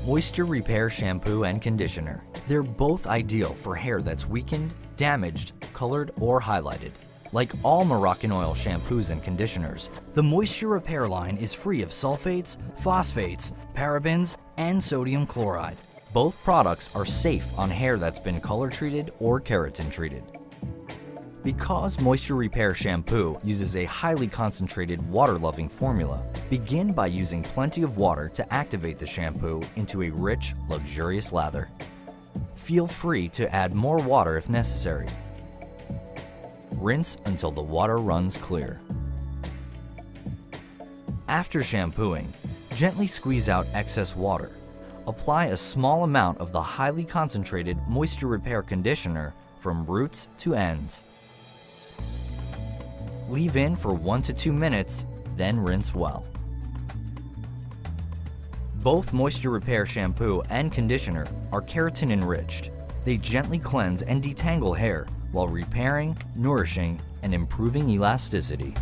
Moisture Repair Shampoo and Conditioner. They're both ideal for hair that's weakened, damaged, colored, or highlighted. Like all Moroccan oil shampoos and conditioners, the Moisture Repair line is free of sulfates, phosphates, parabens, and sodium chloride. Both products are safe on hair that's been color treated or keratin treated. Because Moisture Repair Shampoo uses a highly concentrated water-loving formula, begin by using plenty of water to activate the shampoo into a rich, luxurious lather. Feel free to add more water if necessary. Rinse until the water runs clear. After shampooing, gently squeeze out excess water. Apply a small amount of the highly concentrated Moisture Repair Conditioner from roots to ends. Leave in for 1 to 2 minutes, then rinse well. Both Moisture Repair Shampoo and Conditioner are keratin enriched. They gently cleanse and detangle hair while repairing, nourishing, and improving elasticity.